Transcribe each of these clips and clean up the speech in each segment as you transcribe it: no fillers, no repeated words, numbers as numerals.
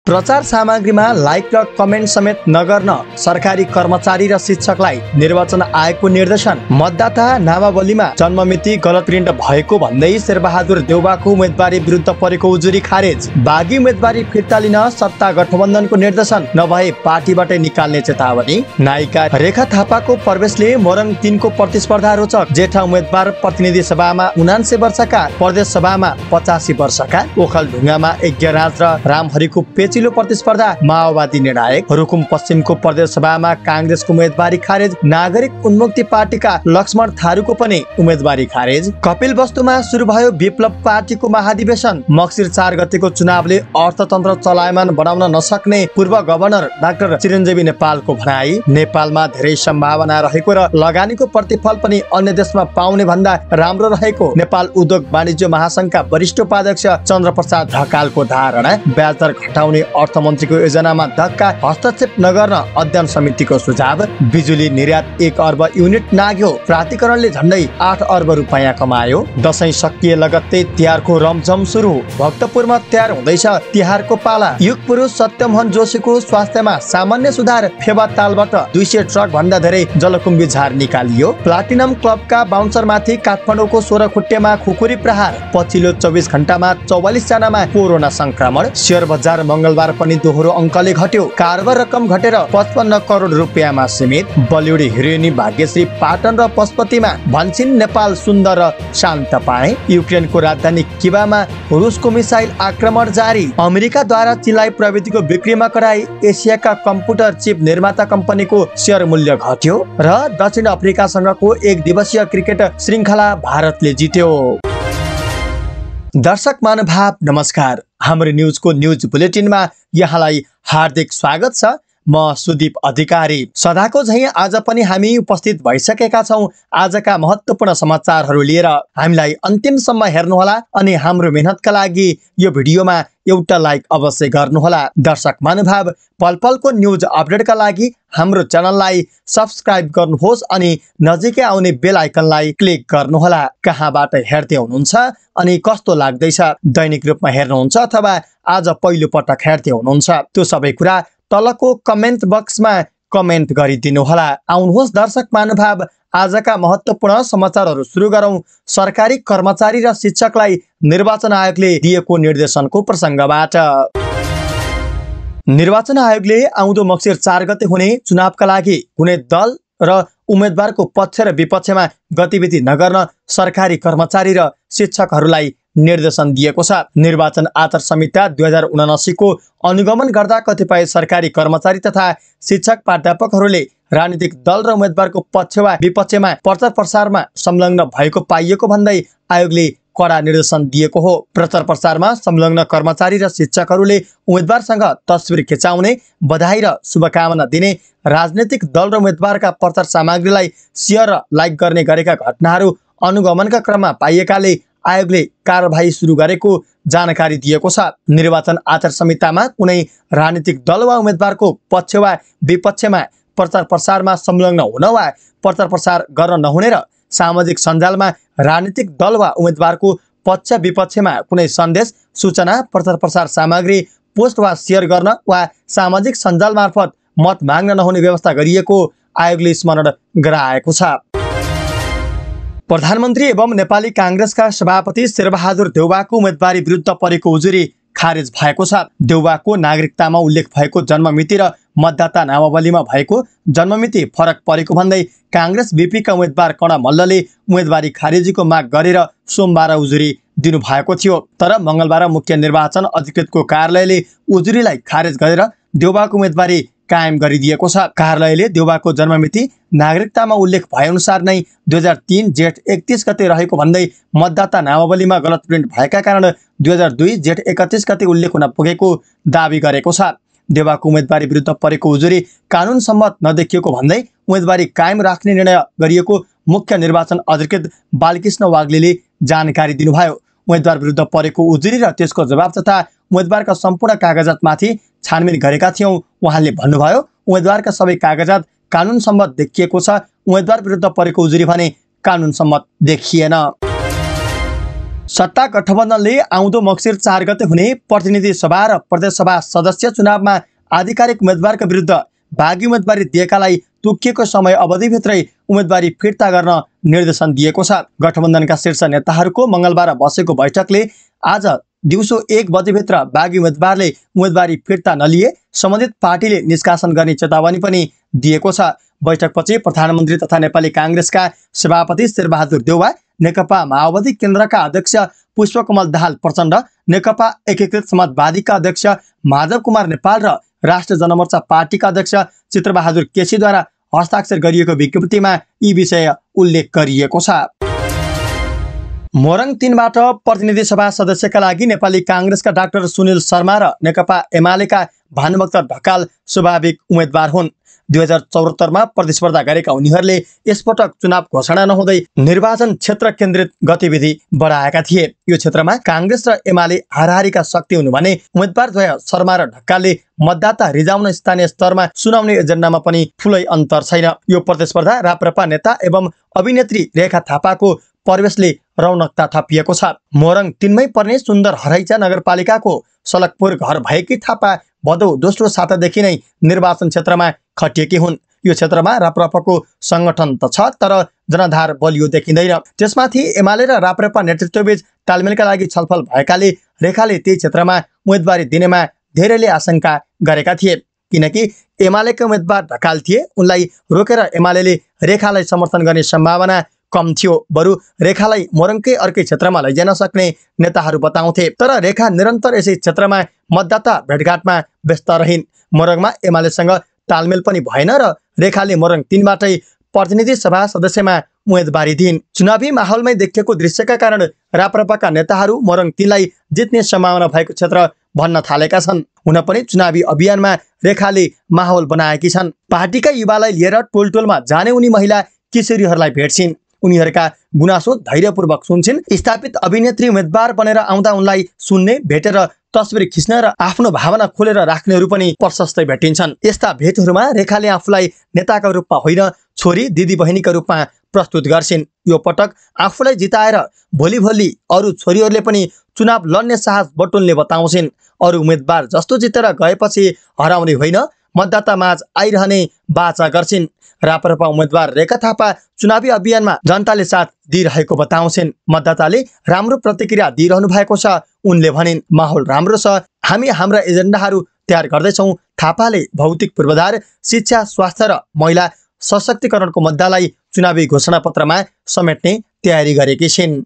प्रचार सामग्रीमा लाइक र कमेन्ट समेत नगर्न सरकारी कर्मचारी र शिक्षकलाई निर्वाचन आयोगको निर्देशन। मतदाता नामावलीमा जन्ममिति गलत प्रिन्ट भएको भन्दै शेरबहादुर देउवाको उम्मेदवारी विरुद्ध परेको उजुरी खारेज। बागी उम्मेदवारी फिर्ता लिन सत्ता गठबन्धनको निर्देशन, नभए पार्टीबाटै निकाल्ने चेतावनी। नायिका रेखा थापाको प्रवेशले मोरङ 3 को प्रतिस्पर्धा रोचक। जेठा उम्मेदवार प्रतिनिधि सभामा 79 वर्षका, प्रदेश सभामा 85 वर्षका। ओखलढुङ्गामा यज्ञराज र रामहरिको पेचिलो प्रतिस्पर्धा, माओवादी निर्णायक। रुकुम पश्चिमको प्रदेश सभामा कांग्रेसको उम्मेदवारी खारेज। नागरिक उन्मुक्ति पार्टीका लक्ष्मण थारूको पनि उम्मेदवारी खारेज। कपिलवस्तुमा सुरु भयो विप्लव पार्टीको महाधिवेशन। मक्सिर 4 गतेको चुनावले अर्थतन्त्र चलायमान बनाउन नसक्ने पूर्व गभर्नर डाक्टर चिरञ्जीवी नेपालको भनाई। नेपालमा धेरै सम्भावना रहेको र लगानीको प्रतिफल पनि अन्य देशमा पाउने भन्दा राम्रो रहेको नेपाल उद्योग वाणिज्य महासंघका वरिष्ठ उपाध्यक्ष चन्द्रप्रसाद ढकालको धारणा। ब्याज दर घटाउने अर्थमन्त्रीको योजनामा धक्का, हस्तक्षेप नगर्न अध्ययन समितिको सुझाव। बिजुली निर्यात 1 अर्ब युनिट नाग्यो। प्राधिकरणले झण्डै 8 अर्ब रुपैयाँ कमायो। दशैं सकिए लगत्तै तिहारको रमझम सुरु। भक्तपुरमा तयार हुँदैछ तिहारको पाला। युग पुरुष सत्यमोहन जोशीको स्वास्थ्यमा सामान्य सुधार। फेवा तालबाट 200 ट्रक भन्दा धेरै जलकुम्भी झार निकालियो। प्लाटिनम क्लबका बाउन्सरमाथि काठमाडौँको 16 खुट्टेमा खुकुरी प्रहार। पछिल्लो 24 घण्टामा 44 जनामा कोरोना संक्रमण। शेयर बजार मंगलबार पनि दोहोरो अङ्कले घट्यो। कारोबार रकम घटेर 55 करोड रुपियाँमा सीमित। बलिउड हिरोइनी भाग्यश्री पाटन र पशुपतिमा भन्छिन् नेपाल सुन्दर र शान्त पाए। युक्रेनको राजधानी किबामा रुसको मिसाइल आक्रमण जारी। अमेरिकाद्वारा चिलाई प्रविधिको बिक्रीमा कराई। एसियाका कम्प्युटर चिप निर्माता कम्पनीको शेयर मूल्य घट्यो र दक्षिण अफ्रिकासँगको 1 दिवसीय क्रिकेट श्रृङ्खला भारतले जित्यो। दर्शक महानुभाव नमस्कार। हाम्रो न्युजको न्युज बुलेटिनमा यहाँलाई हार्दिक स्वागत छ। म सुदीप अधिकारी। सदाको झैं आज पनि हामी उपस्थित भइसकेका छौं आजका महत्त्वपूर्ण समाचारहरू लिएर। हामीलाई अन्तिमसम्म हेर्नुहोला अनि हाम्रो मेहनतका लागि यो भिडियोमा एउटा लाइक अवश्य गर्नुहोला। दर्शक महानुभाव, पलपलको न्युज अपडेटका लागि हाम्रो च्यानललाई सब्स्क्राइब गर्नुहोस् अनि नजिकै आउने बेल आइकनलाई क्लिक गर्नुहोला। कहाँबाट हेर्दै हुनुहुन्छ अनि कस्तो लाग्दैछ, दैनिक रूपमा हेर्नुहुन्छ अथवा आज पहिलो पटक हेर्दै हुनुहुन्छ, त्यो सबै कुरा तलको कमेन्ट बक्समा कमेन्ट गरिदिनु होला। आउनुहोस् दर्शक महानुभाव, आजका महत्त्वपूर्ण समाचारहरू सुरु गरौं सरकारी कर्मचारी र शिक्षकलाई निर्वाचन आयोगले दिएको निर्देशनको प्रसङ्गबाट। निर्वाचन आयोगले आउँदो मक्सिर 4 गते हुने चुनावका लागि कुनै दल र उम्मेदवारको पक्ष र विपक्षमा गतिविधि नगर्न सरकारी कर्मचारी र शिक्षकहरूलाई निर्देशन दिएको छ। निर्वाचन आचार संहिता 2079 को अनुगमन गर्दा कतिपय सरकारी कर्मचारी तथा शिक्षक प्राध्यापकहरूले राजनीतिक दल र उम्मेदवारको पक्ष वा विपक्षमा प्रचार प्रसारमा संलग्न भएको पाइएको भन्दै आयोगले कडा निर्देशन दिएको हो। प्रचार प्रसारमा संलग्न कर्मचारी र शिक्षकहरूले उम्मेदवारसँग तस्बिर खिचाउने, बधाई र शुभकामना दिने, राजनीतिक दल र उम्मेदवारका प्रचार सामग्रीलाई शेयर र लाइक गर्ने गरेका घटनाहरू अनुगमनका क्रममा पाइएकाले आयोगले कारबाही सुरु गरेको जानकारी दिएको छ। निर्वाचन आचार संहितामा कुनै राजनीतिक दल वा उम्मेदवारको पक्ष वा विपक्षमा प्रचार प्रसारमा संलग्न हुन वा प्रचार प्रसार गर्न नहुने र सामाजिक सञ्जालमा राजनीतिक दल वा उम्मेदवारको पक्ष विपक्षमा कुनै सन्देश, सूचना, प्रचार प्रसार सामग्री पोस्ट वा शेयर गर्न वा सामाजिक सञ्जाल मार्फत मत माग्न नहुने व्यवस्था गरिएको आयोगले स्मरण गराएको छ। प्रधानमन्त्री एवं नेपाली कांग्रेसका सभापति शेरबहादुर देउवाको उम्मेदवारी विरुद्ध परेको उजुरी खारेज भएको छ। देउवाको नागरिकतामा उल्लेख भएको जन्ममिति र मतदाता नामावलीमा भएको जन्ममिति फरक परेको भन्दै कांग्रेस बीपीका उम्मेदवार कर्ण मल्लले उम्मेदवारी खारेजीको माग गरेर सोमबार उजुरी दिनुभएको थियो। तर मंगलबार मुख्य निर्वाचन अधिकृतको कार्यालयले उजुरीलाई खारेज गरेर देउवाको उम्मेदवारी कायम गरिदिएको छ। कार्यालयले देउवाको जन्ममिति नागरिकतामा उल्लेख भएअनुसार नै 2003 जेठ 31 गते रहेको भन्दै मतदाता नामावलीमा गलत प्रिन्ट भएका कारण 2002 जेठ 31 गते उल्लेख हुन पुगेको दावी गरेको छ। देउवाको उम्मेदवारी विरुद्ध परेको उजुरी कानुन सम्मत नदेखिएको भन्दै उम्मेदवारी कायम राख्ने निर्णय गरिएको मुख्य निर्वाचन अधिकृत बालकृष्ण वाग्लेले जानकारी दिनुभयो। उम्मेदवार विरुद्ध परेको उजुरी र त्यसको जवाब तथा उम्मेदवारका सम्पूर्ण कागजातमाथि छानबिन गरेका थियौं। उहाँले भन्नुभयो, उम्मेदवारका सबै कागजात कानुन सम्मत देखिएको छ। उम्मेदवार विरुद्ध परेको उजुरी भने कानुन सम्मत देखिएन। सत्ता गठबन्धनले आउँदो मक्सिर 4 गते हुने प्रतिनिधि सभा र प्रदेशसभा सदस्य चुनावमा आधिकारिक उम्मेद्वारका विरुद्ध बागी उम्मेदवारी दिएकालाई तोकिएको समय अवधिभित्रै उम्मेदवारी फिर्ता गर्न निर्देशन दिएको छ। गठबन्धनका शीर्ष नेताहरूको मङ्गलबार बसेको बैठकले आज दिउँसो 1 बजेभित्र बागी उम्मेदवारले उम्मेदवारी फिर्ता नलिए सम्बन्धित पार्टीले निष्कासन गर्ने चेतावनी पनि दिएको छ। बैठकपछि प्रधानमन्त्री तथा नेपाली काङ्ग्रेसका सभापति शेरबहादुर देउवा, नेकपा माओवादी केन्द्रका अध्यक्ष पुष्पकमल दाहाल प्रचण्ड, नेकपा एकीकृत समाजवादीका अध्यक्ष माधव कुमार नेपाल र राष्ट्र जनमोर्चा पार्टीका अध्यक्ष चित्रबहादुर केसीद्वारा हस्ताक्षर गरिएको विज्ञप्तिमा यी विषय उल्लेख गरिएको छ। मोरङ 3बाट प्रतिनिधि सभा सदस्यका लागि नेपाली काङ्ग्रेसका डाक्टर सुनिल शर्मा र नेकपा एमालेका भानुभक्त ढकाल स्वाभाविक उम्मेद्वार हुन्। 2074मा प्रतिस्पर्धा गरेका उनीहरूले यसपटक चुनाव घोषणा नहुँदै निर्वाचन क्षेत्र केन्द्रित गतिविधि बढाएका थिए। यो क्षेत्रमा काङ्ग्रेस र एमाले हाराहारीका शक्ति हुनु भने उम्मेद्वारद्वय शर्मा र ढकालले मतदाता रिजाउन स्थानीय स्तरमा सुनाउने एजेन्डामा पनि ठुलै अन्तर छैन। यो प्रतिस्पर्धा राप्रपा नेता एवं अभिनेत्री रेखा थापाको प्रवेशले रौनकता थपिएको छ। मोरङ 3मै पर्ने सुन्दर हराइचा नगरपालिकाको सलकपुर घर भएकी थापा भदौ दोस्रो सातादेखि नै निर्वाचन क्षेत्रमा खटिएकी हुन्। यो क्षेत्रमा राप्रपाको संगठन त छ, तर जनाधार बलियो देखिँदैन। त्यसमाथि एमाले र राप्रपा नेतृत्वबीच तालमेलका लागि छलफल भएकाले रेखाले त्यही क्षेत्रमा उम्मेदवारी दिनेमा धेरैले आशंका गरेका थिए। किनकि एमालेका उम्मेदवार ढकाल थिए, उनलाई रोकेर एमालेले रेखालाई समर्थन गर्ने सम्भावना कम थियो। बरु रेखालाई मोरङकै अर्कै क्षेत्रमा लैजान सक्ने नेताहरू बताउँथे। तर रेखा निरन्तर यसै क्षेत्रमा मतदाता भेटघाटमा व्यस्त रहिन्। मोरङमा एमालेसँग तालमेल पनि भएन र रेखाले मोरङ 3बाटै प्रतिनिधि सभा सदस्यमा उम्मेदवारी दिइन्। चुनावी माहौलमै देखिएको दृश्यका कारण राप्रपाका नेताहरू मोरङ 3लाई जित्ने सम्भावना भएको क्षेत्र भन्न थालेका छन्। हुन पनि चुनावी अभियानमा रेखाले माहौल बनाएकी छन्। पार्टीका युवालाई लिएर टोलटोलमा जाने उनी महिला किशोरीहरूलाई भेट्छिन्। उनीहरूका गुनासो धैर्यपूर्वक सुन्छिन्। स्थापित अभिनेत्री उम्मेदवार बनेर आउँदा उनलाई सुन्ने, भेटेर तस्बिर खिच्न र आफ्नो भावना खोलेर राख्नेहरू पनि प्रशस्तै भेटिन्छन्। यस्ता भेटहरूमा रेखाले आफूलाई नेताका रूपमा होइन, छोरी दिदी बहिनीका रूपमा प्रस्तुत गर्छिन्। यो पटक आफूलाई जिताएर भोलि भोलि अरू छोरीहरूले पनि चुनाव लड्ने साहस बटुल्ने बताउँछिन्। अरू उम्मेदवार जस्तो जितेर गएपछि हराउने होइन, मतदाता माझ आइरहने बाचा गर्छिन्। राप्रपा उम्मेदवार रेखा थापा चुनावी अभियानमा जनताले साथ दिइरहेको बताउँछिन्। मतदाताले राम्रो प्रतिक्रिया दिइरहनु भएको छ। उनले भनिन्, माहौल राम्रो छ, हामी हाम्रा एजेन्डाहरू तयार गर्दैछौँ। थापाले भौतिक पूर्वाधार, शिक्षा, स्वास्थ्य र महिला सशक्तिकरणको मुद्दालाई चुनावी घोषणापत्रमा समेट्ने तयारी गरेकी छिन्।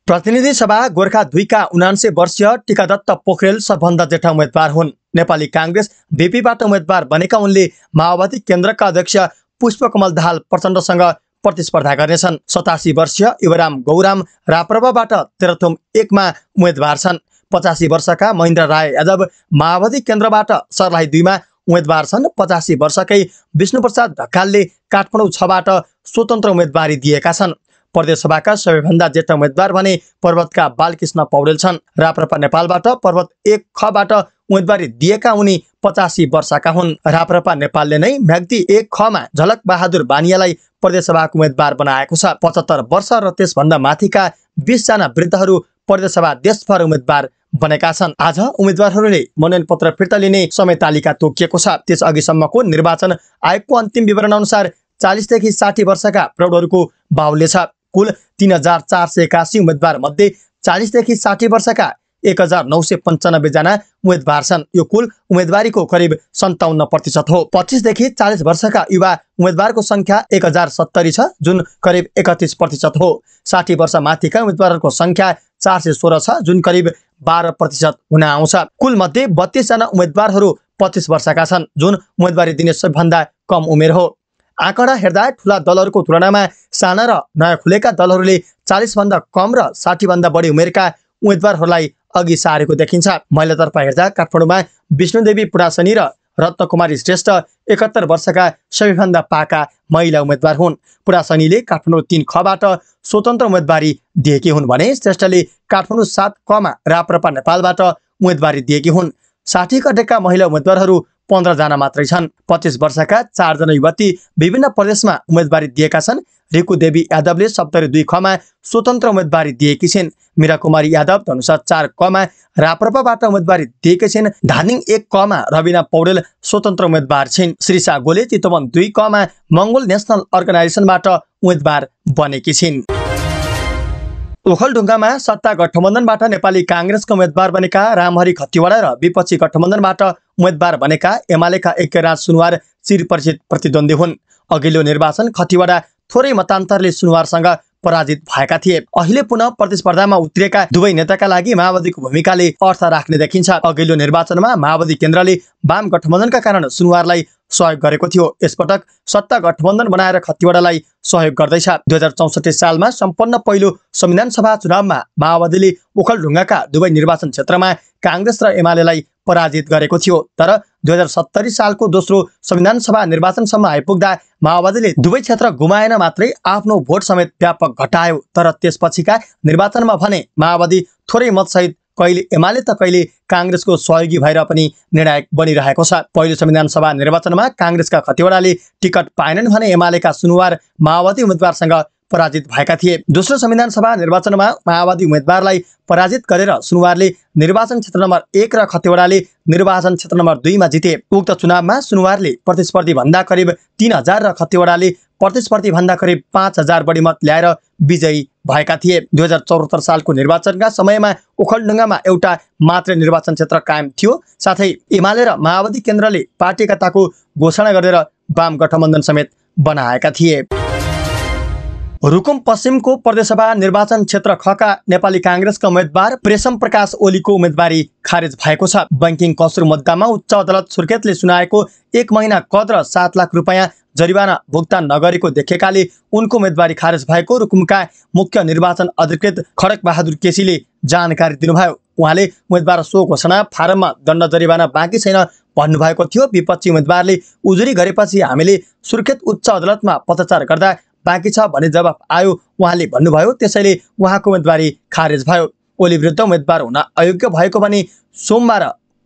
प्रतिनिधि सभा गोर्खा 2का 79 वर्षीय टिकादत्त पोखरेल सबभन्दा जेठा उम्मेदवार हुन्। नेपाली काङ्ग्रेस बीपीबाट उम्मेदवार बनेका उनले माओवादी केन्द्रका अध्यक्ष पुष्पकमल दाहाल प्रचण्डसँग प्रतिस्पर्धा गर्नेछन्। 87 वर्षीय युवराम गौराम राप्रपाबाट तेह्रथुम 1मा उम्मेदवार छन्। 85 वर्षका महेन्द्र राय यादव माओवादी केन्द्रबाट सर्लाही 2मा उम्मेदवार छन्। 85 वर्षकै विष्णुप्रसाद ढकालले काठमाडौँ 6बाट स्वतन्त्र उम्मेदवारी दिएका छन्। प्रदेशसभाका सबैभन्दा जेठा उम्मेदवार भने पर्वतका बालकृष्ण पौडेल छन्। राप्रपा नेपालबाट पर्वत 1खबाट उम्मेदवारी दिएका उनी 85 वर्षका हुन्। राप्रपा नेपालले नै म्याग्दी 1खमा झलक बहादुर बानियालाई प्रदेशसभाको उम्मेदवार बनाएको छ। 75 वर्ष र त्यसभन्दा माथिका 20 जना वृद्धहरू प्रदेशसभा देशभर उम्मेदवार बनेका छन्। आज उम्मेदवारहरूले मनोनयन पत्र फिर्ता लिने समय तालिका तोकिएको छ। त्यसअघिसम्मको निर्वाचन आयोगको अन्तिम विवरण अनुसार 40 देखि 60 वर्षका प्रौढहरूको बाहुल्य छ। कुल 3481 उम्मेदवार मध्ये 40 देखि 60 वर्षका 1995 जना उम्मेदवार छन्। यो कुल उम्मेदवारीको करिब 57% हो। 25 देखि 40 वर्षका युवा उम्मेदवारको संख्या 1070 छ, जुन करिब 31% हो। 60 वर्ष माथिका उम्मेदवारहरूको संख्या 416 छ, जुन करिब 12% हुन आउँछ। कुल मध्ये 32 जना उम्मेदवारहरू 25 वर्षका छन्, जुन उम्मेदवारी दिने सबभन्दा कम उमेर हो। आँकडा हेर्दा ठुला दलहरूको तुलनामा साना र नयाँ खुलेका दलहरूले 40 भन्दा कम र 60 भन्दा बढी उमेरका उम्मेदवारहरूलाई अघि सारेको देखिन्छ। महिलातर्फ हेर्दा काठमाडौँमा विष्णुदेवी पुरासनी र रत्नकुमारी श्रेष्ठ 71 वर्षका सबैभन्दा पाका महिला उम्मेदवार हुन्। पुरासनीले काठमाडौँ 3खबाट स्वतन्त्र उम्मेदवारी दिएकी हुन् भने श्रेष्ठले काठमाडौँ 7खमा राप्रपा नेपालबाट उम्मेदवारी दिएकी हुन्। 60 गतेका महिला उम्मेदवारहरू 15 जना मात्रै छन्। 25 वर्षका 4 जना युवती विभिन्न प्रदेशमा उम्मेदवारी दिएका छन्। रिकु देवी यादवले सप्तरी 2 खमा स्वतन्त्र उम्मेदवारी दिएकी छिन्। मीरा कुमारी यादव धनुषा 4 कमा राप्रपाबाट उम्मेदवारी दिएकी छिन्। धादिङ 1 कमा रविना पौडेल स्वतन्त्र उम्मेदवार छिन्। श्रीसा गोले चितवन 2 कमा मंगोल नेशनल अर्गनाइजेसनबाट उम्मेदवार बनेकी छिन्। ओखलढुङ्गामा सत्ता गठबन्धनबाट नेपाली कांग्रेसका उम्मेदवार बनेका रामहरि खतिवडा र विपक्षी गठबन्धनबाट उम्मेदवार बनेका एमालेका एकेराज सुनवार चिरपरिचित प्रतिद्वन्दी हुन्। अघिल्लो निर्वाचन खतिवडा थोरै मतान्तरले सुनवारसँग पराजित भएका थिए। अहिले पुनः प्रतिस्पर्धामा उत्रिएका दुवै नेताका लागि माओवादीको भूमिकाले अर्थ राख्ने देखिन्छ। अघिल्लो निर्वाचनमा माओवादी केन्द्रले वाम गठबन्धनका कारण सुनवारलाई सहयोग गरेको थियो। यसपटक सत्ता गठबन्धन बनाएर खतिवडालाई सहयोग गर्दैछ। 2064 सालमा सम्पन्न पहिलो संविधान सभा चुनावमा माओवादीले ओखलढुङ्गाका दुवै निर्वाचन क्षेत्रमा कांग्रेस र एमालेलाई पराजित गरेको थियो। तर 2070 सालको दोस्रो संविधान सभा निर्वाचनसम्म आइपुग्दा माओवादीले दुवै क्षेत्र गुमाएन मात्रै आफ्नो भोट समेत व्यापक घटायो। तर त्यसपछिका निर्वाचनमा भने माओवादी थोरै मतसहित कहिले एमाले त कहिले कांग्रेसको सहयोगी भएर पनि निर्णायक बनिरहेको छ। पहिलो संविधान सभा निर्वाचनमा कांग्रेसका खतिवडाले टिकट पाएनन् भने एमालेका सुनवार माओवादी उम्मेदवारसँग पराजित भएका थिए। दोस्रो संविधान सभा निर्वाचनमा माओवादी उम्मेदवारलाई पराजित गरेर सुनवारले निर्वाचन क्षेत्र नम्बर 1 र खतिवडाले निर्वाचन क्षेत्र नम्बर 2 मा जिते। उक्त चुनावमा सुनवारले प्रतिस्पर्धी भन्दा करिब 3000 र खतिवडाले प्रतिस्पर्धी भन्दा करिब 5000 बढी मत ल्याएर विजयी भएका थिए। 2074 सालको निर्वाचनका समयमा ओखलढुङ्गामा एउटा मात्र निर्वाचन क्षेत्र कायम थियो। साथै एमाले र माओवादी केन्द्रले पार्टी एकताको घोषणा गरेर वाम गठबन्धन समेत बनाएका थिए। रुकुम पश्चिमको प्रदेशसभा निर्वाचन क्षेत्र खका नेपाली कांग्रेसका उम्मेदवार प्रेसम प्रकाश ओलीको उम्मेदवारी खारेज भएको छ। बैंकिङ कसुर मुद्दामा उच्च अदालत सुर्खेतले सुनाएको 1 महिना कैद र 7 लाख रुपैयाँ जरिवाना भुक्तान नगरेको देखेकाले उनको उम्मेदवारी खारेज भएको रुकुमका मुख्य निर्वाचन अधिकृत खडक बहादुर केसीले जानकारी दिनुभयो। उहाँले उम्मेदवार सो घोषणा फारममा दण्ड जरिवाना बाँकी छैन भन्नुभएको थियो। विपक्षी उम्मेदवारले उजुरी गरेपछि हामीले सुर्खेत उच्च अदालतमा पत्रचार गर्दा बाँकी छ भन्ने जवाफ आयो उहाँले भन्नुभयो। त्यसैले उहाँको उम्मेदवारी खारेज भयो। ओली विरुद्ध उम्मेदवार हुन अयोग्य भएको भने सोमबार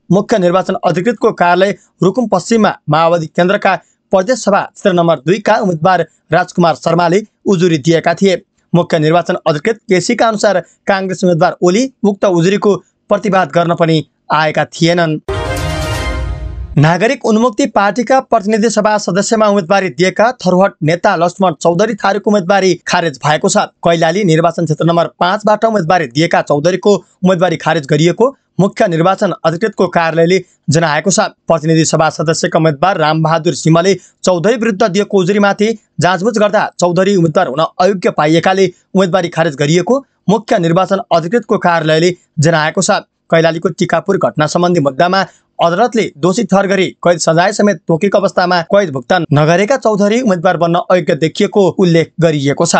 मुख्य निर्वाचन अधिकृतको कार्यालय रुकुम पश्चिममा माओवादी केन्द्रका प्रदेश सभा क्षेत्र नम्बर 2 का उम्मेदवार राजकुमार शर्माले उजुरी दिएका थिए। मुख्य निर्वाचन अधिकृत केसीका अनुसार कांग्रेस उम्मेदवार ओली उक्त उजुरीको प्रतिवाद गर्न पनि आएका थिएनन्। नागरिक उन्मुक्ति पार्टीका प्रतिनिधि सभा सदस्यमा उम्मेदवारी दिएका थरुहट नेता लक्ष्मण चौधरी थारूको उम्मेदवारी खारेज भएको छ। कैलाली निर्वाचन क्षेत्र नम्बर 5 बाट उम्मेदवारी दिएका चौधरीको उम्मेदवारी खारेज गरिएको मुख्य निर्वाचन अधिकृतको कार्यालयले जनाएको छ। प्रतिनिधि सभा सदस्यका उम्मेदवार रामबहादुर सिंहले चौधरी विरुद्ध दिएको उजुरीमाथि जाँचबुझ गर्दा चौधरी उम्मेदवार हुन अयोग्य पाइएकाले उम्मेदवारी खारेज गरिएको मुख्य निर्वाचन अधिकृतको कार्यालयले जनाएको छ। कैलालीको टिकापुर घटना सम्बन्धी मुद्दामा अदालतले दोषी ठहर गरी कैद सजाय समेत तोकेको अवस्थामा कैद भुक्तान नगरेका चौधरी उम्मेदवार बन्न अयोग्य देखिएको उल्लेख गरिएको छ।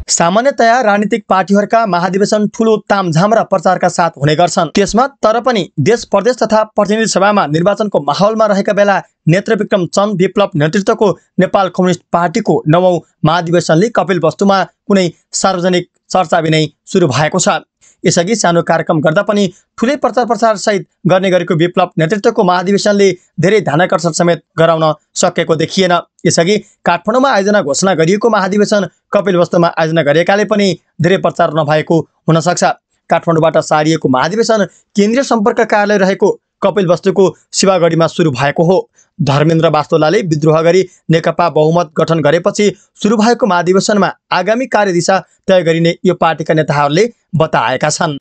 सामान्यतया राजनीतिक पार्टीहरूका महाधिवेशन ठूलो तामझाम र प्रचारका साथ हुने गर्छन्। त्यसमा तर पनि देश प्रदेश तथा प्रतिनिधि सभामा निर्वाचनको माहौलमा रहेका बेला नेत्रविक्रम चन्द विप्लव नेतृत्वको नेपाल कम्युनिस्ट पार्टीको 9औं महाधिवेशनले कपिलवस्तुमा कुनै सार्वजनिक चर्चा बिनै सुरु भएको छ। यसअघि सानो कार्यक्रम गर्दा पनि ठूलै प्रचार सहित गर्ने गरेको विप्लव नेतृत्वको महाधिवेशनले धेरै ध्यानाकर्षण समेत गराउन सकेको देखिएन। यसअघि काठमाडौँमा आयोजना घोषणा गरिएको महाधिवेशन कपिलवस्तुमा आयोजना गरेकाले पनि धेरै प्रचार नभएको हुन सक्छ। काठमाडौँबाट सारिएको महाधिवेशन केन्द्रीय सम्पर्क कार्यालय रहेको कपिलवस्तुको शिवागढीमा सुरु भएको हो। धर्मेन्द्र वास्तोलाले विद्रोह गरी नेकपा बहुमत गठन गरेपछि सुरु भएको महाधिवेशनमा आगामी कार्यदिशा तय गरिने यो पार्टीका नेताहरूले बताएका छन्।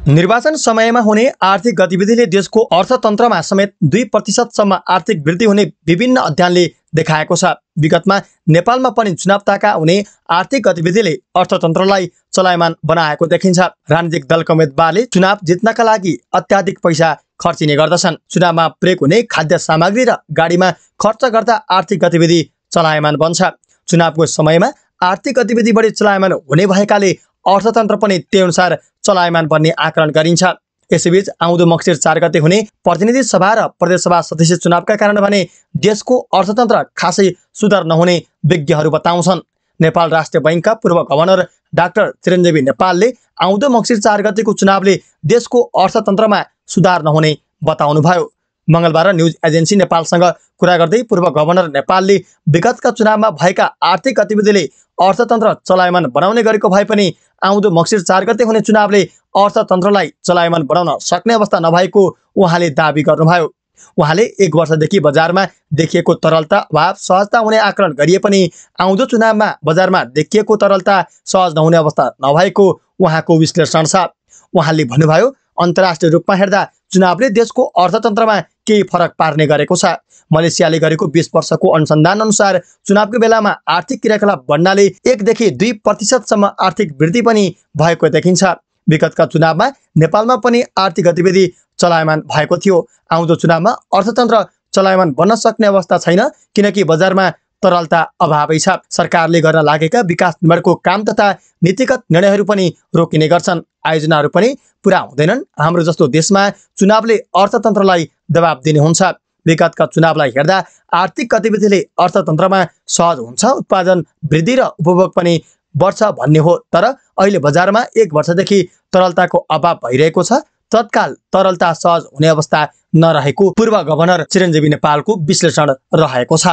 निर्वाचन समयमा हुने आर्थिक गतिविधिले देशको अर्थतन्त्रमा समेत 2% सम्म आर्थिक वृद्धि हुने विभिन्न अध्ययनले देखाएको छ। विगतमा नेपालमा पनि चुनाव ताका हुने आर्थिक गतिविधिले अर्थतन्त्रलाई चलायमान बनाएको देखिन्छ। राजनीतिक दलका उम्मेदवारले चुनाव जित्नका लागि अत्याधिक पैसा खर्चिने गर्दछन्। चुनावमा प्रयोग हुने खाद्य सामग्री र गाडीमा खर्च गर्दा आर्थिक गतिविधि चलायमान बन्छ। चुनावको समयमा आर्थिक गतिविधि बढी चलायमान हुने भएकाले अर्थतन्त्र पनि त्यही अनुसार चलायमान बन्ने आकलन गरिन्छ। यसैबीच आउँदो मक्सिर 4 गते हुने प्रतिनिधि सभा र प्रदेश सभा सदस्य चुनावका कारण भने देशको अर्थतन्त्र खासै सुधार नहुने विज्ञहरू बताउँछन्। नेपाल राष्ट्रिय बैंकका पूर्व गभर्नर डाक्टर चिरञ्जीवी नेपालले आउँदो मक्सिर 4 गतेको चुनावले देशको अर्थतन्त्रमा सुधार नहुने बताउनुभयो। मंगलबार न्युज एजेन्सी नेपालसँग कुरा गर्दै पूर्व गभर्नर नेपालले विगतका चुनावमा भएका आर्थिक गतिविधिले अर्थतन्त्र चलायमान बनाउने गरेको भए पनि आउँदो मङ्सिर 4 गते हुने चुनावले अर्थतन्त्रलाई चलायमान बनाउन सक्ने अवस्था नभएको उहाँले दाबी गर्नुभयो। उहाँले 1 वर्षदेखि बजारमा देखिएको तरलता अभाव सहजता हुने आकलन गरिए पनि आउँदो चुनावमा बजारमा देखिएको तरलता सहज नहुने अवस्था नभएको उहाँको विश्लेषण छ। उहाँले भन्नुभयो, अन्तर्राष्ट्रिय रूपमा हेर्दा चुनावले देशको अर्थतन्त्रमा केही फरक पार्ने गरेको छ। मलेसियाले गरेको 20 वर्षको अनुसन्धान अनुसार चुनावको बेलामा आर्थिक क्रियाकलाप बढ्नाले 1 देखि 2% आर्थिक वृद्धि पनि भएको देखिन्छ। विगतका चुनावमा नेपालमा पनि आर्थिक गतिविधि चलायमान भएको थियो। आउँदो चुनावमा अर्थतन्त्र चलायमान बन्न सक्ने अवस्था छैन, किनकि बजारमा तरलता अभावै छ। सरकारले गर्न लागेका विकास निर्माणको काम तथा नीतिगत निर्णयहरू पनि रोकिने गर्छन्। आयोजनाहरू पनि पूरा हुँदैनन्। हाम्रो जस्तो देशमा चुनावले अर्थतन्त्रलाई दबाब दिने हुन्छ। विगतका चुनावलाई हेर्दा आर्थिक गतिविधिले अर्थतन्त्रमा सहज हुन्छ, उत्पादन वृद्धि र उपभोग पनि बढ्छ भन्ने हो। तर अहिले बजारमा 1 वर्षदेखि तरलताको अभाव भइरहेको छ। तत्काल तरलता सहज हुने अवस्था नरहेको पूर्व गभर्नर चिरञ्जीवी नेपालको विश्लेषण रहेको छ।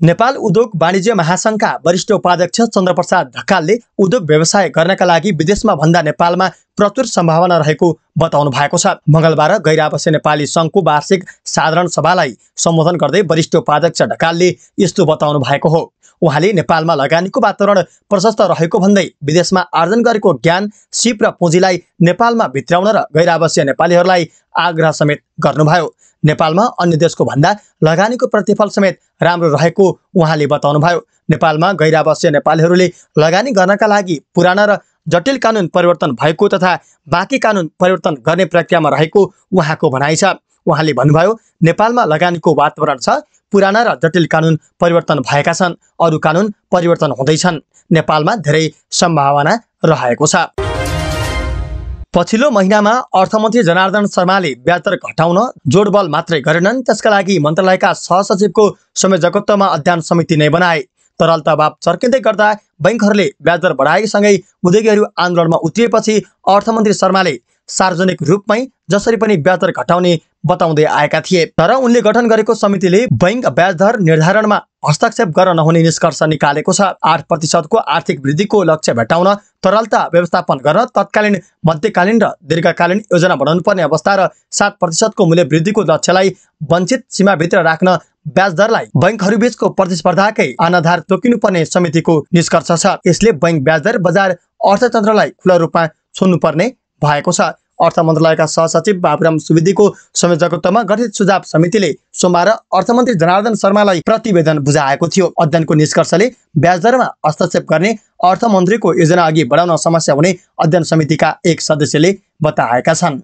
नेपाल उद्योग वाणिज्य महासंघका वरिष्ठ उपाध्यक्ष चन्द्रप्रसाद ढकालले उद्योग व्यवसाय गर्नका लागि विदेशमा भन्दा नेपालमा प्रचुर सम्भावना रहेको बताउनु भएको छ। मंगलबार गैर-आवासीय नेपाली संघको वार्षिक साधारण सभालाई सम्बोधन गर्दै वरिष्ठ उपाध्यक्ष ढकालले यस्तो बताउनु भएको हो। उहाँले नेपालमा लगानीको वातावरण प्रशस्त रहेको भन्दै विदेशमा आर्जन गरेको ज्ञान, सिप र पुँजीलाई नेपालमा भित्राउन र गैर-आवासीय नेपालीहरूलाई आग्रह समेत गर्नुभयो। नेपालमा अन्य देशको भन्दा लगानीको प्रतिफल समेत राम्रो रहेको उहाँले बताउनुभयो। नेपालमा गैर-आवासीय नेपालीहरूले लगानी गर्नका लागि पुराना र जटिल कानुन परिवर्तन भएको तथा बाँकी कानुन परिवर्तन गर्ने प्रक्रियामा रहेको उहाँको भनाइ छ। उहाँले भन्नुभयो, नेपालमा लगानीको वातावरण छ, पुराना र जटिल कानुन परिवर्तन भएका छन्, अरू कानुन परिवर्तन हुँदैछन्। नेपालमा धेरै सम्भावना रहेको छ। पछिल्लो महिनामा अर्थमन्त्री जनार्दन शर्माले ब्याज दर घटाउन जोडबल मात्रै गरेनन्, त्यसका लागि मन्त्रालयका सहसचिवको संयोजकत्वमा अध्ययन समिति नै बनाए। तरलता अभाव चर्किँदै गर्दा बैंकहरूले ब्याज दर बढाएसँगै उद्योगीहरू आन्दोलनमा उत्रिएपछि अर्थमन्त्री शर्माले सार्वजनिक रूपमै जसरी पनि ब्याज दर घटाउने बताउँदै आएका थिए। तर उनले गठन गरेको समितिले बैंक ब्याज दर निर्धारणमा हस्तक्षेप गर्न नहुने निष्कर्ष निकालेको छ। 8% को आर्थिक वृद्धिको लक्ष्य भेट्टाउन तरलता व्यवस्थापन गर्न तत्कालीन, मध्यकालीन र दीर्घकालीन योजना बनाउनु पर्ने अवस्था र 7% को मूल्य वृद्धिको लक्ष्यलाई वञ्चित सीमाभित्र राख्न ब्याज दरलाई बैंकहरूबीचको प्रतिस्पर्धाकै अनाधार तोकिनुपर्ने समितिको निष्कर्ष छ। यसले बैंक ब्याज दर बजार अर्थतन्त्रलाई खुला रूपमा छोड्नुपर्ने भएको छ। अर्थ मन्त्रालयका सहसचिव बाबुराम सुवेदीको संयोजकत्वमा गठित सुझाव समितिले सोमबार अर्थमन्त्री जनार्दन शर्मालाई प्रतिवेदन बुझाएको थियो। अध्ययनको निष्कर्षले ब्याज दरमा हस्तक्षेप गर्ने अर्थमन्त्रीको योजना अघि बढाउन समस्या हुने अध्ययन समितिका एक सदस्यले बताएका छन्।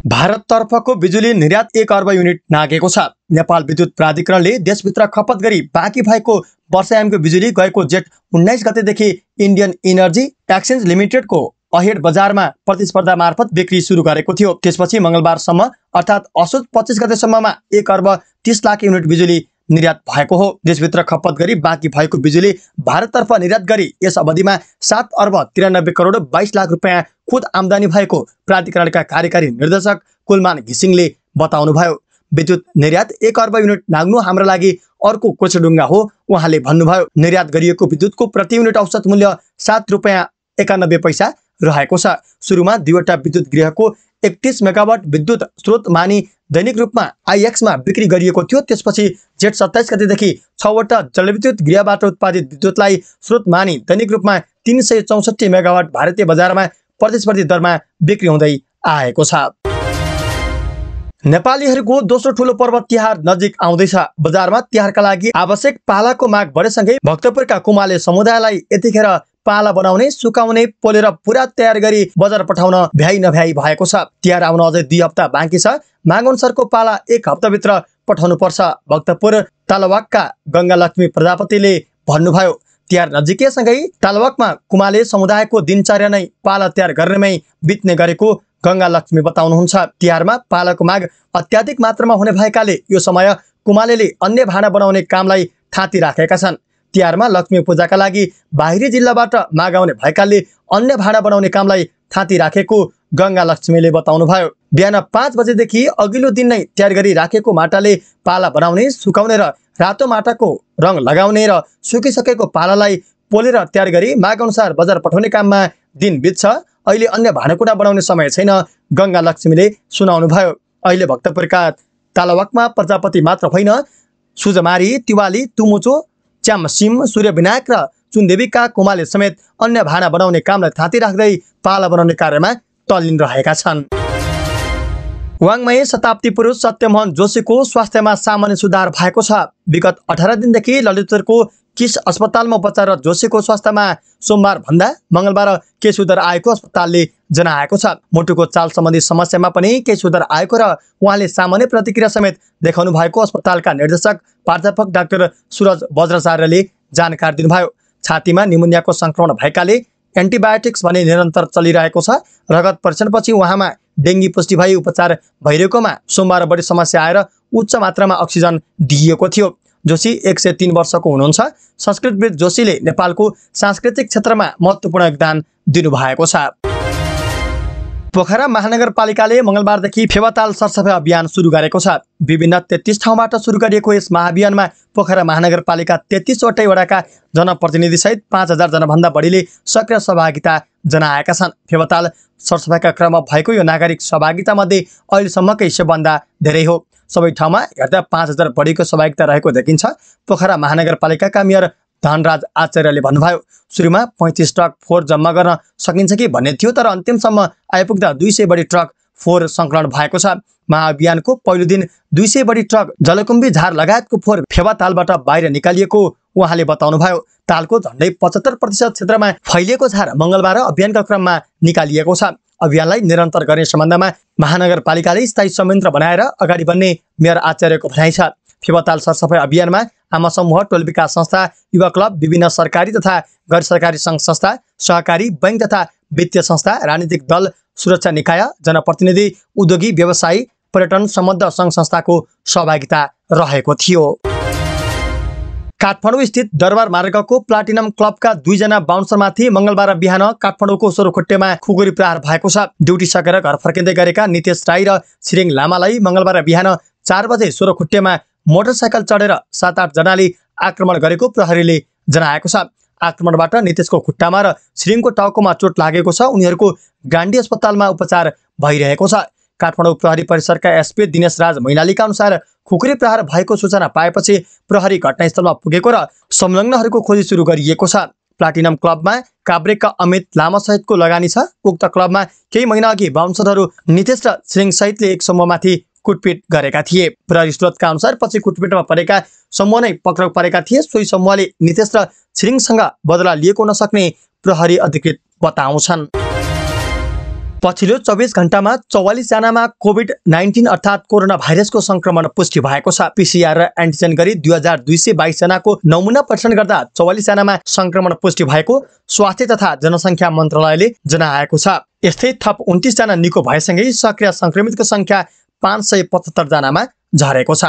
भारततर्फको बिजुली निर्यात 1 अर्ब युनिट नागेको छ। नेपाल विद्युत प्राधिकरणले देशभित्र खपत गरी बाँकी भएको वर्षायामको बिजुली गएको जेठ 19 गतेदेखि इन्डियन इनर्जी एक्सचेन्ज लिमिटेडको अहेड बजारमा प्रतिस्पर्धा मार्फत बिक्री सुरु गरेको थियो। त्यसपछि मंगलबारसम्म अर्थात् असोज 25 गतेसम्ममा 1 अर्ब 30 लाख युनिट बिजुली निर्यात भएको हो। देशभित्र खपत गरी बाँकी भएको बिजुली भारततर्फ निर्यात गरी यस अवधिमा 7 अर्ब 93 करोड 22 लाख रुपियाँ खुद आम्दानी भएको प्राधिकरणका कार्यकारी निर्देशक कुलमान घिसिङले बताउनुभयो। विद्युत निर्यात 1 अर्ब युनिट नाग्नु हाम्रो लागि अर्को कोचडुङ्गा हो। उहाँले भन्नुभयो, निर्यात गरिएको विद्युतको प्रति युनिट औसत मूल्य 7 रुपियाँ 91 पैसा रहेको छ। सुरुमा 2वटा विद्युत गृहको 31 मेगावाट विद्युत स्रोत मानि दैनिक रूपमा आईएक्समा बिक्री गरिएको थियो। त्यसपछि जेठ 27 गतेदेखि 6वटा जलविद्युत गृहबाट उत्पादित विद्युतलाई स्रोत मानि दैनिक रूपमा 364 मेगावाट भारतीय बजारमा प्रतिस्पर्धी दरमा बिक्री हुँदै आएको छ। नेपालीहरूको दोस्रो ठूलो पर्व तिहार नजिक आउँदैछ। बजारमा तिहारका लागि आवश्यक पालाको माग बढेसँगै भक्तपुरका कुमाले समुदायलाई यतिखेर पाला बनाउने, सुकाउने, पोलेर पुरा तयार गरी बजार पठाउन भ्याइ नभ्याइ भएको छ। तिहार आउन अझै 2 हप्ता बाँकी छ। माग अनुसारको पाला 1 हप्ताभित्र पठाउनु पर्छ। भक्तपुर तालवाकका गंगालक्ष्मी प्रजापतिले भन्नुभयो। तिहार नजिकैसँगै तालवाकमा कुमाले समुदायको दिनचर्या नै पाला तयार गर्नेमै बित्ने गरेको गंगालक्ष्मी बताउनुहुन्छ। तिहारमा पालाको माग अत्याधिक मात्रामा हुने भएकाले यो समय कुमालेले अन्य भाँडा बनाउने कामलाई थाती राखेका छन्। तिहारमा लक्ष्मी पूजाका लागि बाहिरी जिल्लाबाट माग आउने भएकाले अन्य भाँडा बनाउने कामलाई थाती राखेको गंगा लक्ष्मीले बताउनुभयो। बिहान 5 बजेदेखि अघिल्लो दिन नै तयार गरी राखेको माटाले पाला बनाउने, सुकाउने र रातो माटाको रङ लगाउने र सुकिसकेको पालालाई पोलेर तयार गरी माग अनुसार बजार पठाउने काममा दिन बित्छ। अहिले अन्य भाँडाकुँडा बनाउने समय छैन, गंगा लक्ष्मीले सुनाउनुभयो। अहिले भक्तपुरका तालवाकमा प्रजापति मात्र होइन, सुजमारी, तिवाली, तुमुचो, च्यामसिम, सूर्यविनायक र चुनदेवीका कुमाले समेत अन्य भाँडा बनाउने कामलाई थाती राख्दै पाला बनाउने कार्यमा तल्लीन रहेका छन्। वाङमय शताब्दी पुरुष सत्यमोहन जोशीको स्वास्थ्यमा सामान्य सुधार भएको छ। विगत 18 दिनदेखि ललितपुरको किस अस्पतालमा उपचाररत जोशीको स्वास्थ्यमा सोमबार भन्दा मंगलबार केही सुधार आएको अस्पतालले जनाएको छ। मुटुको चाल सम्बन्धी समस्यामा पनि केही सुधार आएको र उहाँले सामान्य प्रतिक्रिया समेत देखाउनु भएको अस्पतालका निर्देशक प्राध्यापक डाक्टर सूरज वज्राचार्यले जानकारी दिनुभयो। छातीमा निमोनियाको संक्रमण भएकाले एन्टिबायोटिक्स भने निरन्तर चलिरहेको छ। रगत परीक्षणपछि उहाँमा डेङ्गी पुष्टि भई उपचार भइरहेकोमा सोमबार बढी समस्या आएर उच्च मात्रामा अक्सिजन दिइएको थियो। जोशी 103 वर्षको हुनुहुन्छ। संस्कृतविद जोशीले नेपालको सांस्कृतिक क्षेत्रमा महत्त्वपूर्ण योगदान दिनुभएको छ। पोखरा महानगरपालिकाले मंगलबारदेखि फेवाताल सरसफाई अभियान सुरु गरेको छ। विभिन्न 33 ठाउँबाट सुरु गरिएको यस महाअभियानमा पोखरा महानगरपालिका 33 वटै वडाका जनप्रतिनिधि सहित 5000 जनाभन्दा बढीले सक्रिय सहभागिता जनाएका छन्। फेवाताल सरसफाइका क्रममा भएको यो नागरिक सहभागिता मध्ये अहिलेसम्मकै सबभन्दा धेरै हो। सबै ठाउँमा हेर्दा 5000 बढीको सहभागिता रहेको देखिन्छ। पोखरा महानगरपालिकाका मेयर धनराज आचार्यले भन्नुभयो, सुरुमा 35 ट्रक फोहोर जम्मा गर्न सकिन्छ कि भन्ने थियो, तर अन्तिमसम्म आइपुग्दा 200 बढी ट्रक फोहोर संकलन भएको छ। महाअभियानको पहिलो दिन 200 बढी ट्रक जलकुम्भी झार लगायतको फोहोर फेवातालबाट बाहिर निकालिएको उहाँले बताउनुभयो। तालको झण्डै 75% क्षेत्रमा फैलिएको झार मंगलबार अभियानका क्रममा निकालिएको छ। अभियानलाई निरन्तर गर्ने सम्बन्धमा महानगरपालिकाले स्थायी संयन्त्र बनाएर अगाडि बढ्ने मेयर आचार्यको भनाइ छ। फेवाताल सरसफाई अभियानमा आमा समूह, टोल विकास संस्था, युवा क्लब, विभिन्न सरकारी तथा गैर सरकारी सङ्घ संस्था, सहकारी बैंक तथा वित्तीय संस्था, राजनीतिक दल, सुरक्षा निकाय, जनप्रतिनिधि, उद्योगी, व्यवसायी, पर्यटन सम्बद्ध सङ्घ संस्थाको सहभागिता रहेको थियो। काठमाडौँ स्थित दरबार मार्गको प्लाटिनम क्लबका 2 जना बााउन्सरमाथि मंगलबार बिहान काठमाडौँको सोरोखुट्टेमा खुकुरी प्रहार भएको छ। ड्युटी सकेर घर फर्किँदै गरेका नितेश राई र छिरिङ लामालाई मंगलबार बिहान 4 बजे सोरोखुट्टेमा मोटरसाइकल चढेर 7-8 जनाले आक्रमण गरेको प्रहरीले जनाएको छ। आक्रमणबाट नितेशको खुट्टामा र छिरिङको टाउकोमा चोट लागेको छ। उनीहरूको गान्धी अस्पतालमा उपचार भइरहेको छ। काठमाडौँ प्रहरी परिसरका एसपी दिनेश राज मैनालीका अनुसार खुकुरी प्रहार भएको सूचना पाएपछि प्रहरी घटनास्थलमा पुगेको र संलग्नहरूको खोजी सुरु गरिएको छ। प्लाटिनम क्लबमा काभ्रेका अमित लामा सहितको लगानी छ। उक्त क्लबमा केही महिना अघि बाउन्सरहरू नितेश र छिरिङ सहितले एक समूहमाथि कुटपिट गरेका थिए। प्रहरी स्रोतका अनुसार पछि कुटपिटमा परेका समूह नै पक्राउ परेका थिए। सोही समूहले नितेश र छिरिङसँग बदला लिएको नसक्ने प्रहरी अधिकृत बताउँछन्। पछिल्लो 24 घण्टामा 44 जनामा कोभिड-19 अर्थात् कोरोना भाइरसको संक्रमण पुष्टि भएको छ। पीसीआर र एन्टिजेन गरी 2222 जनाको नमुना परीक्षण गर्दा 44 जनामा संक्रमण पुष्टि भएको स्वास्थ्य तथा जनसङ्ख्या मन्त्रालयले जनाएको छ। यस्तै थप 29 जना निको भएसँगै सक्रिय संक्रमितको संख्या 575 जनामा झरेको छ।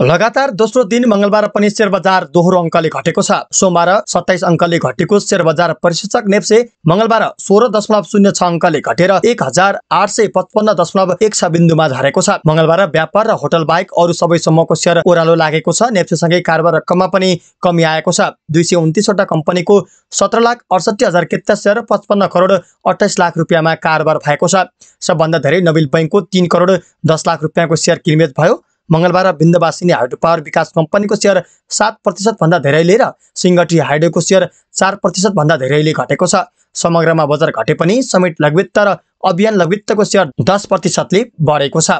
लगातार दोस्रो दिन मंगलबार पनि शेयर बजार दोहोरो अङ्कले घटेको छ। सोमबार 27 अङ्कले घटेको शेयर बजार परिसूचक नेप्से मंगलबार 16.06 अङ्कले घटेर 1855.16 बिन्दुमा झरेको छ। मंगलबार व्यापार र होटल बाहेक अरू सबै समूहको शेयर ओह्रालो लागेको छ। नेप्सेसँगै कारोबार रकममा पनि कमी आएको छ। 229 वटा कम्पनीको 17,68,043 शेयर 55 करोड 28 लाख रुपियाँमा कारोबार भएको छ। सबभन्दा धेरै नबिल बैंकको 3 करोड 10 लाख रुपियाँको शेयर किनबेच भयो। मंगलबार विन्दवासिनी हाइड्रो पावर विकास कम्पनीको शेयर 7% भन्दा धेरैले र सिंगटी हाइड्रोको शेयर 4% भन्दा धेरैले घटेको छ। समग्रमा बजार घटे पनि समेत लघुवित्त र अभियान लघुवित्तको शेयर 10% ले बढेको छ।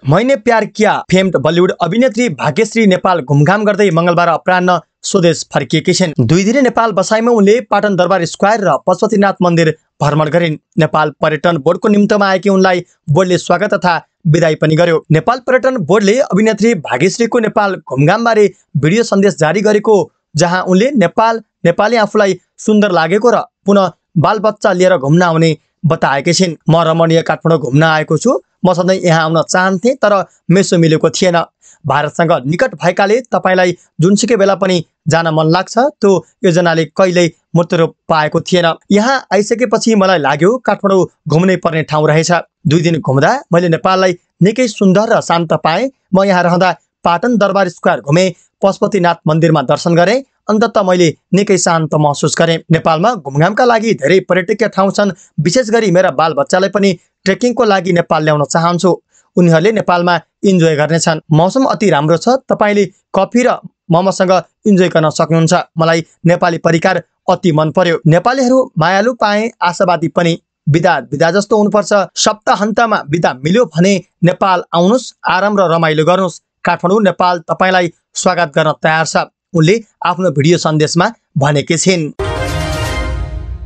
मैंने प्यार किया फेम्ड बलिउड अभिनेत्री भाग्यश्री नेपाल घुमघाम गर्दै मंगलबार अपराह्न स्वदेश फर्किएकी छिन्। 2 दिने नेपाल बसाइमा उनले पाटन दरबार स्क्वायर र पशुपतिनाथ मन्दिर भ्रमण गरिन्। नेपाल पर्यटन बोर्डको निम्तमा आएकी उनलाई बोर्डले स्वागत तथा विदाई पनि गर्यो। नेपाल पर्यटन बोर्डले अभिनेत्री भाग्यश्रीको नेपाल घुमघामबारे भिडियो सन्देश जारी गरेको, जहाँ उनले नेपाली आफूलाई सुन्दर लागेको र पुनः बालबच्चा लिएर घुम्न आउने बताएकी छिन्। म रमणीय काठमाडौँ घुम्न आएको छु। म सधैँ यहाँ आउन चाहन्थे, तर मेसो मिलेको थिएन। भारतसँग निकट भएकाले तपाईलाई जुनसुकै बेला पनि जान मन लाग्छ। त्यो योजनाले कहिल्यै मूर्तरूप पाएको थिएन। यहाँ आइसकेपछि मलाई लाग्यो काठमाडौँ घुम्नै पर्ने ठाउँ रहेछ। 2 दिन घुम्दा मैले नेपाललाई निकै सुन्दर र शान्त पाएँ। म यहाँ रहँदा पाटन दरबार स्क्वायर घुमेँ, पशुपतिनाथ मन्दिरमा दर्शन गरेँ। अन्ततः मैले निकै शान्त महसुस गरेँ। नेपालमा घुमघामका लागि धेरै पर्यटकीय ठाउँ छन्। विशेष गरी मेरा बालबच्चालाई पनि ट्रेकिङको लागि नेपाल ल्याउन चाहन्छु। उनीहरूले नेपालमा इन्जोय गर्नेछन्। मौसम अति राम्रो छ। तपाईले कफी र मोमोसँग इन्जोय गर्न सक्नुहुन्छ। मलाई नेपाली परिकार अति मन पर्यो। नेपालीहरू मायालु पाए, आशावादी पनि। विदा जस्तो हुनुपर्छ। सप्ताहन्तमा विदा मिल्यो भने नेपाल आउनुस्, आराम र रमाइलो गर्नुस्। काठमाडौँ नेपाल तपाईलाई स्वागत गर्न तयार छ, उनले आफ्नो भिडियो सन्देशमा भनेकी छिन्।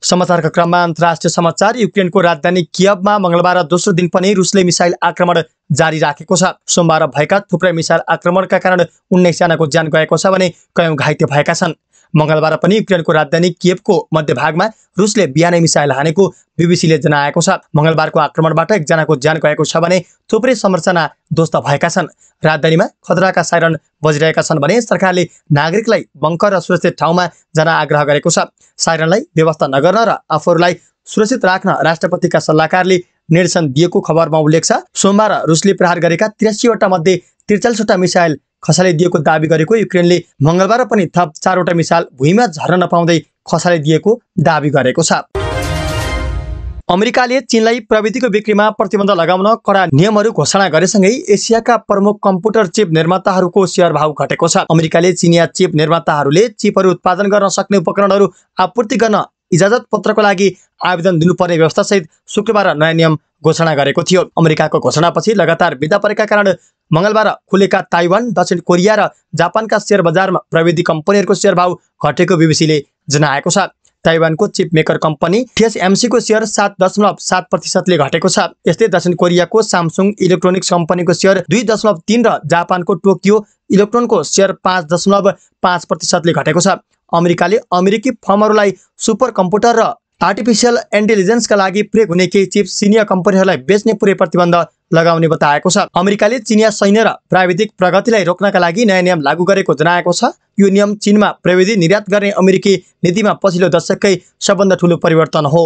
समाचारका क्रममा अन्तर्राष्ट्रिय समाचार। युक्रेनको राजधानी कियभमा मंगलबार दोस्रो दिन पनि रुसले मिसाइल आक्रमण जारी राखेको छ। सोमबार भएका थुप्रै मिसाइल आक्रमणका कारण 19 जनाको ज्यान गएको छ भने कयौं घाइते भएका छन्। मंगलबार पनि युक्रेनको राजधानी कियभको मध्यभागमा रुसले बिहानै मिसाइल हानेको बीबीसीले जनाएको छ। मंगलबारको आक्रमणबाट 1 जनाको ज्यान गएको छ भने थुप्रै संरचना ध्वस्त भएका छन्। राजधानीमा खतराका साइरन बजिरहेका छन् भने सरकारले नागरिकलाई बङ्कर र सुरक्षित ठाउँमा जान आग्रह गरेको छ। साइरनलाई व्यवस्था नगर्न र आफूहरूलाई सुरक्षित राख्न राष्ट्रपतिका सल्लाहकारले निर्देशन दिएको खबरमा उल्लेख छ। सोमबार रुसले प्रहार गरेका 83 वटा मध्ये 43 वटा मिसाइल खसालिदिएको दाबी गरेको युक्रेनले मंगलबार पनि थप 4 वटा मिसाइल भुइँमा झर्न नपाउँदै खसालिदिएको दाबी गरेको छ। अमेरिकाले चीनलाई प्रविधिको बिक्रीमा प्रतिबन्ध लगाउन कडा नियमहरू घोषणा गरेसँगै एसियाका प्रमुख कम्प्युटर चिप निर्माताहरूको शेयर भाव घटेको छ। अमेरिकाले चिनिया चिप निर्माताहरूले चिपहरू उत्पादन गर्न सक्ने उपकरणहरू आपूर्ति गर्न इजाजत पत्रको लागि आवेदन दिनुपर्ने व्यवस्थासहित शुक्रबार नयाँ नियम घोषणा गरेको थियो। अमेरिकाको घोषणापछि लगातार बिदा परेका कारण मंगलबार खुलेका ताइवान, दक्षिण कोरिया र जापानका शेयर बजारमा प्रविधि कम्पनीहरूको शेयर भाव घटेको बीबीसीले जनाएको छ। ताइवानको चिप मेकर कम्पनी TSMC को शेयर 7.7% घटेको छ। यस्तै दक्षिण कोरियाको सामसुङ इलेक्ट्रोनिक्स कम्पनीको शेयर 2.3 र जापानको टोकियो इलेक्ट्रोनको शेयर 5.5% घटेको छ। अमेरिकाले अमेरिकी फर्महरूलाई सुपर कम्प्युटर र आर्टिफिशियल इन्टेलिजेन्सका लागि प्रयोग हुने केही चिप चिनिया कम्पनीहरूलाई बेच्ने पुरै प्रतिबन्ध लगाउने बताएको छ। अमेरिकाले चिनिया सैन्य र प्राविधिक प्रगतिलाई रोक्नका लागि नयाँ नियम लागू गरेको जनाएको छ। यो नियम चीनमा प्रविधि निर्यात गर्ने अमेरिकी नीतिमा पछिल्लो दशककै सबभन्दा ठूलो परिवर्तन हो।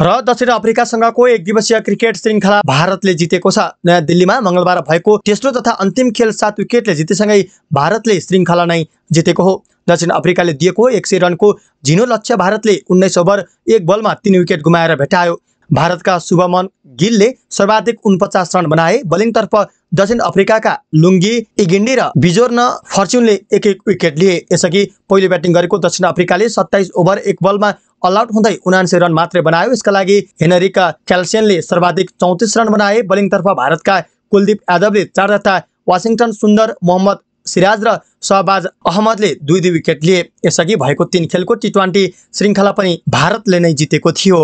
र दक्षिण अफ्रिकासँगको 1 दिवसीय क्रिकेट श्रृङ्खला भारतले जितेको छ। नयाँ दिल्लीमा मंगलबार भएको तेस्रो तथा अन्तिम खेल 7 विकेटले जितेसँगै भारतले श्रृङ्खला नै जितेको हो। दक्षिण अफ्रिकाले दिएको 100 रनको झिनो लक्ष्य भारतले 19 ओभर 1 बलमा 3 विकेट गुमाएर भेटायो। भारतका शुभमन गिलले सर्वाधिक 49 रन बनाए। बलिङतर्फ दक्षिण अफ्रिकाका लुङ्गी इगिन्डी र बिजोर्न फर्च्युनले 1-1 विकेट लिए। यसअघि पहिलो ब्याटिङ गरेको दक्षिण अफ्रिकाले 27 ओभर 1 बलमा अल आउट हुँदै 79 रन मात्रै बनायो। यसका लागि हेनरिक क्याल्सियनले सर्वाधिक 34 रन बनाए। बलिङतर्फ भारतका कुलदीप यादवले 4 तथा वाशिङटन सुन्दर, मोहम्मद सिराज र शहबाज अहमदले 2-2 विकेट लिए। यसअघि भएको 3 खेलको टी20 श्रृङ्खला पनि भारतले नै जितेको थियो।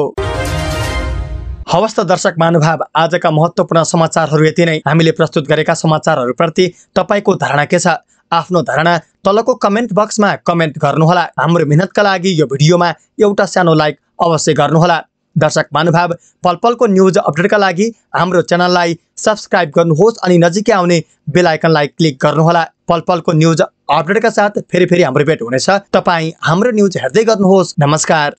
हवस् त दर्शक महानुभाव, आजका महत्त्वपूर्ण समाचारहरू यति नै। हामीले प्रस्तुत गरेका समाचारहरूप्रति तपाईको धारणा के छ? आफ्नो धारणा तलको कमेन्ट बक्समा कमेन्ट गर्नुहोला। हाम्रो मेहनतका लागि यो भिडियोमा एउटा सानो लाइक अवश्य गर्नुहोला। दर्शक महानुभाव, पलपलको न्युज अपडेटका लागि हाम्रो च्यानललाई सब्स्क्राइब गर्नुहोस् अनि नजिकै आउने बेल आइकनलाई क्लिक गर्नुहोला। पलपलको न्युज अपडेटका साथ फेरि हाम्रो भेट हुनेछ। तपाईँ हाम्रो न्युज हेर्दै गर्नुहोस्। नमस्कार।